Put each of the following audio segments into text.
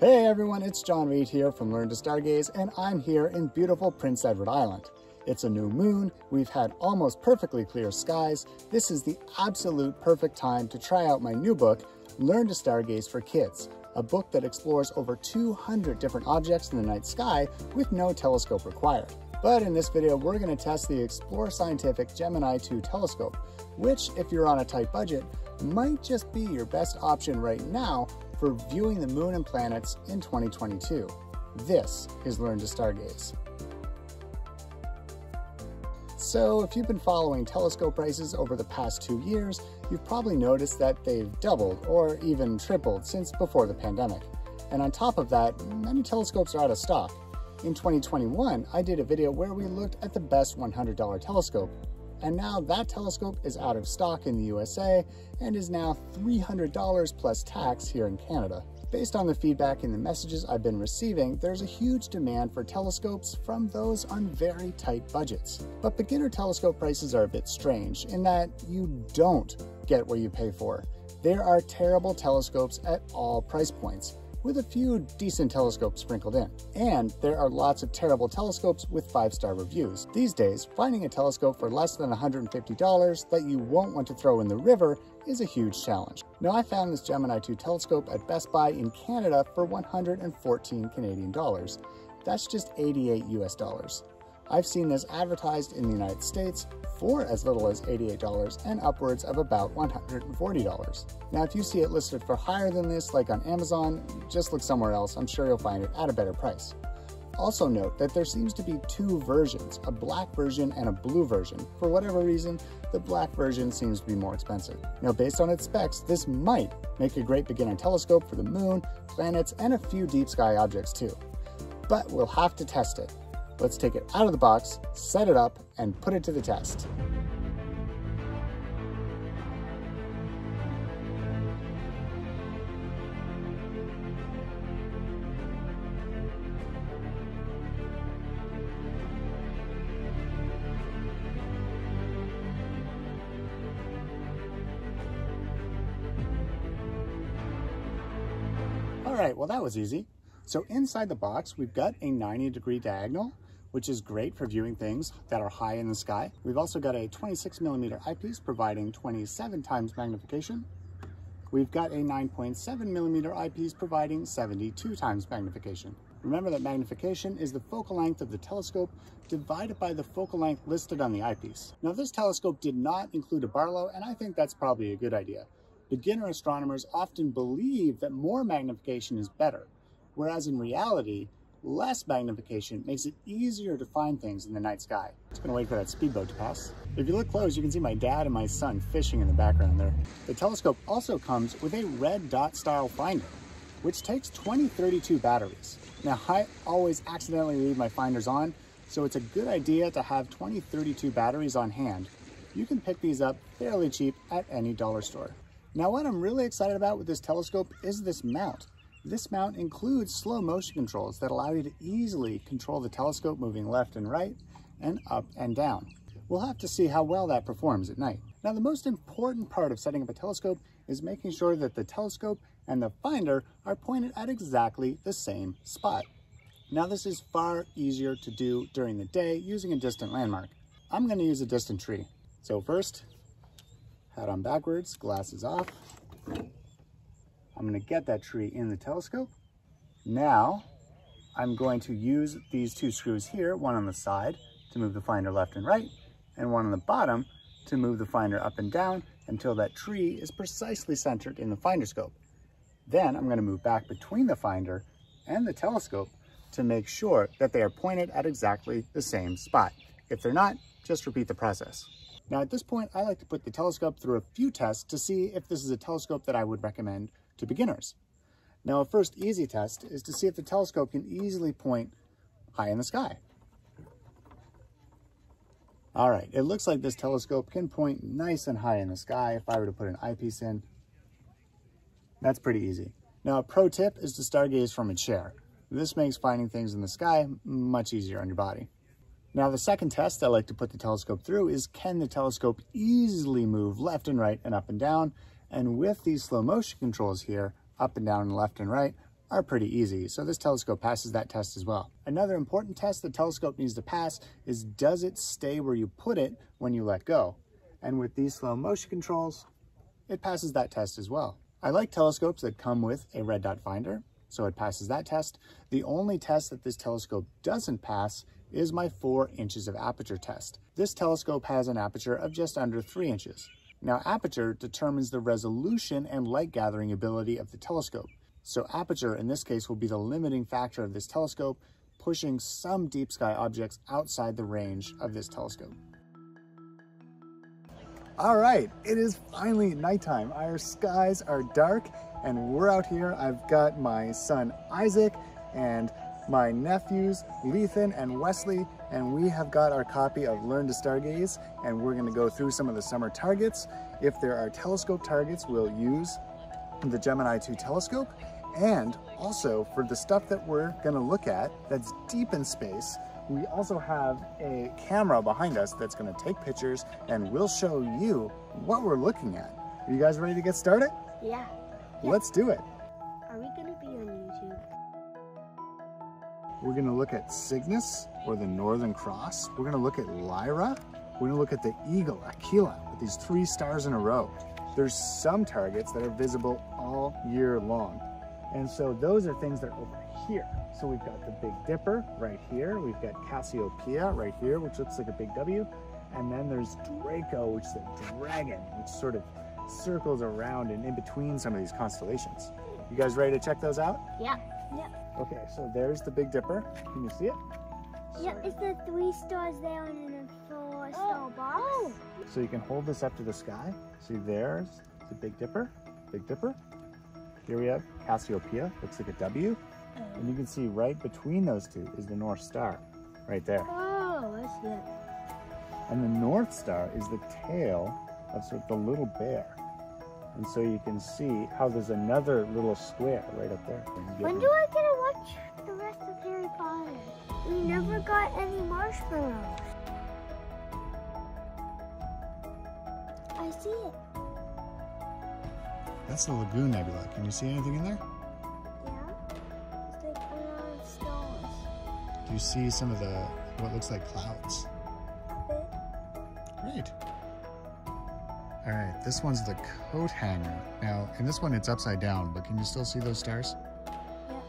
Hey everyone, it's John Reed here from Learn to Stargaze, and I'm here in beautiful Prince Edward Island. It's a new moon, we've had almost perfectly clear skies. This is the absolute perfect time to try out my new book, Learn to Stargaze for Kids, a book that explores over 200 different objects in the night sky with no telescope required. But in this video, we're going to test the Explore Scientific Gemini 2 telescope, which, if you're on a tight budget, might just be your best option right now for viewing the moon and planets in 2022. This is Learn to Stargaze. So if you've been following telescope prices over the past 2 years, you've probably noticed that they've doubled or even tripled since before the pandemic. And on top of that, many telescopes are out of stock. In 2021, I did a video where we looked at the best $100 telescope, and now that telescope is out of stock in the USA and is now $300 plus tax here in Canada. Based on the feedback and the messages I've been receiving, there's a huge demand for telescopes from those on very tight budgets. But beginner telescope prices are a bit strange in that you don't get what you pay for. There are terrible telescopes at all price points, with a few decent telescopes sprinkled in. And there are lots of terrible telescopes with 5-star reviews. These days, finding a telescope for less than $150 that you won't want to throw in the river is a huge challenge. Now, I found this Gemini 2 telescope at Best Buy in Canada for 114 Canadian dollars. That's just 88 US dollars. I've seen this advertised in the United States for as little as $88 and upwards of about $140. Now, if you see it listed for higher than this, like on Amazon, just look somewhere else. I'm sure you'll find it at a better price. Also note that there seems to be two versions, a black version and a blue version. For whatever reason, the black version seems to be more expensive. Now, based on its specs, this might make a great beginner telescope for the moon, planets, and a few deep sky objects too. But we'll have to test it. Let's take it out of the box, set it up, and put it to the test. All right, well, that was easy. So inside the box, we've got a 90-degree diagonal, which is great for viewing things that are high in the sky. We've also got a 26mm eyepiece providing 27 times magnification. We've got a 9.7mm eyepiece providing 72 times magnification. Remember that magnification is the focal length of the telescope divided by the focal length listed on the eyepiece. Now, this telescope did not include a Barlow, and I think that's probably a good idea. Beginner astronomers often believe that more magnification is better, whereas in reality, less magnification makes it easier to find things in the night sky. Just gonna wait for that speedboat to pass. If you look close, you can see my dad and my son fishing in the background there. The telescope also comes with a red dot style finder, which takes 2032 batteries. Now, I always accidentally leave my finders on, so it's a good idea to have 2032 batteries on hand. You can pick these up fairly cheap at any dollar store. Now, what I'm really excited about with this telescope is this mount. This mount includes slow motion controls that allow you to easily control the telescope moving left and right and up and down. We'll have to see how well that performs at night. Now, the most important part of setting up a telescope is making sure that the telescope and the finder are pointed at exactly the same spot. Now, this is far easier to do during the day using a distant landmark. I'm going to use a distant tree. So first, hat on backwards, glasses off. I'm going to get that tree in the telescope. Now, I'm going to use these two screws here, one on the side to move the finder left and right, and one on the bottom to move the finder up and down until that tree is precisely centered in the finder scope. Then I'm going to move back between the finder and the telescope to make sure that they are pointed at exactly the same spot. If they're not, just repeat the process. Now, at this point, I like to put the telescope through a few tests to see if this is a telescope that I would recommend to beginners. Now, a first easy test is to see if the telescope can easily point high in the sky. All right, it looks like this telescope can point nice and high in the sky if I were to put an eyepiece in. That's pretty easy. Now, a pro tip is to stargaze from a chair. This makes finding things in the sky much easier on your body. Now, the second test I like to put the telescope through is, can the telescope easily move left and right and up and down? And with these slow motion controls here, up and down and left and right, are pretty easy, so this telescope passes that test as well. Another important test the telescope needs to pass is, does it stay where you put it when you let go? And with these slow motion controls, it passes that test as well. I like telescopes that come with a red dot finder, so it passes that test. The only test that this telescope doesn't pass is my 4 inches of aperture test. This telescope has an aperture of just under 3 inches. Now, aperture determines the resolution and light gathering ability of the telescope. So aperture in this case will be the limiting factor of this telescope, pushing some deep sky objects outside the range of this telescope. All right, it is finally nighttime. Our skies are dark and we're out here. I've got my son Isaac and my nephews Lethan and Wesley, and we have got our copy of Learn to Stargaze, and we're gonna go through some of the summer targets. If there are telescope targets, we'll use the Gemini 2 telescope. And also for the stuff that we're gonna look at that's deep in space, we also have a camera behind us that's gonna take pictures and we'll show you what we're looking at. Are you guys ready to get started? Yeah. Let's do it. Are we gonna be on YouTube? We're gonna look at Cygnus, or the Northern Cross. We're gonna look at Lyra. We're gonna look at the Eagle, Aquila, with these 3 stars in a row. There's some targets that are visible all year long. And so those are things that are over here. So we've got the Big Dipper right here. We've got Cassiopeia right here, which looks like a big W. And then there's Draco, which is a dragon, which sort of circles around and in between some of these constellations. You guys ready to check those out? Yeah. Yeah. Okay, so there's the Big Dipper. Can you see it? Yeah, is the 3 stars there and then a 4-star box? Oh. So you can hold this up to the sky. See, there's the Big Dipper. Big Dipper. Here we have Cassiopeia, looks like a W. And you can see right between those two is the North Star, right there. Oh, I see it. And the North Star is the tail of sort of the little bear. And so you can see how there's another little square right up there. When do I get to watch the rest of Harry Potter? We never got any marshmallows. I see it. That's the Lagoon Nebula. Can you see anything in there? Yeah. It's like a lot of stars. Do you see some of the, what looks like clouds? A bit. Great. All right, this one's the coat hanger. Now, in this one, it's upside down, but can you still see those stars? Yeah.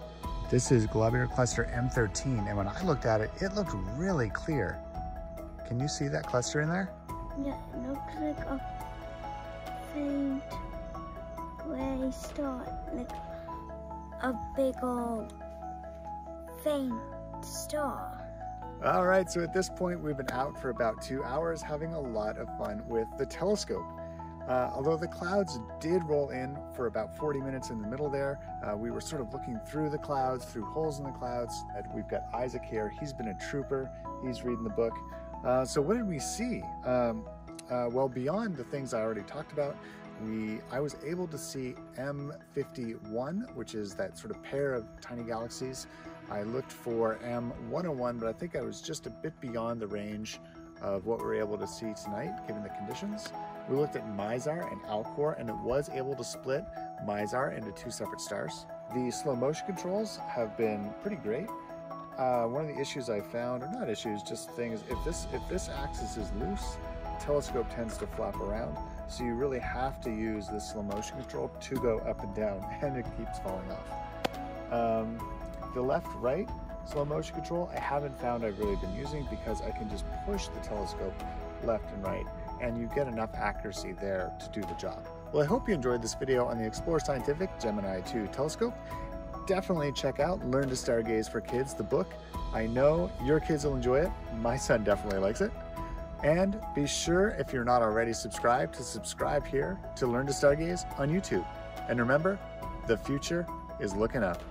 This is Globular Cluster M13, and when I looked at it, it looked really clear. Can you see that cluster in there? Yeah, it looks like a faint gray star, like a big old faint star. All right, so at this point, we've been out for about 2 hours having a lot of fun with the telescope. Although the clouds did roll in for about 40 minutes in the middle there, we were sort of looking through the clouds, through holes in the clouds. We've got Isaac here. He's been a trooper. He's reading the book. So what did we see? Well, beyond the things I already talked about, I was able to see M51, which is that sort of pair of tiny galaxies. I looked for M101, but I think I was just a bit beyond the range of what we were able to see tonight, given the conditions. We looked at Mizar and Alcor, and it was able to split Mizar into 2 separate stars. The slow motion controls have been pretty great. One of the issues I found, or not issues, just things, if this axis is loose, the telescope tends to flap around. So you really have to use the slow motion control to go up and down, and it keeps falling off. The left-right slow motion control, I haven't found I've really been using because I can just push the telescope left and right, and you get enough accuracy there to do the job. Well, I hope you enjoyed this video on the Explore Scientific Gemini 2 telescope. Definitely check out Learn to Stargaze for Kids, the book. I know your kids will enjoy it. My son definitely likes it. And be sure, if you're not already subscribed, to subscribe here to Learn to Stargaze on YouTube. And remember, the future is looking up.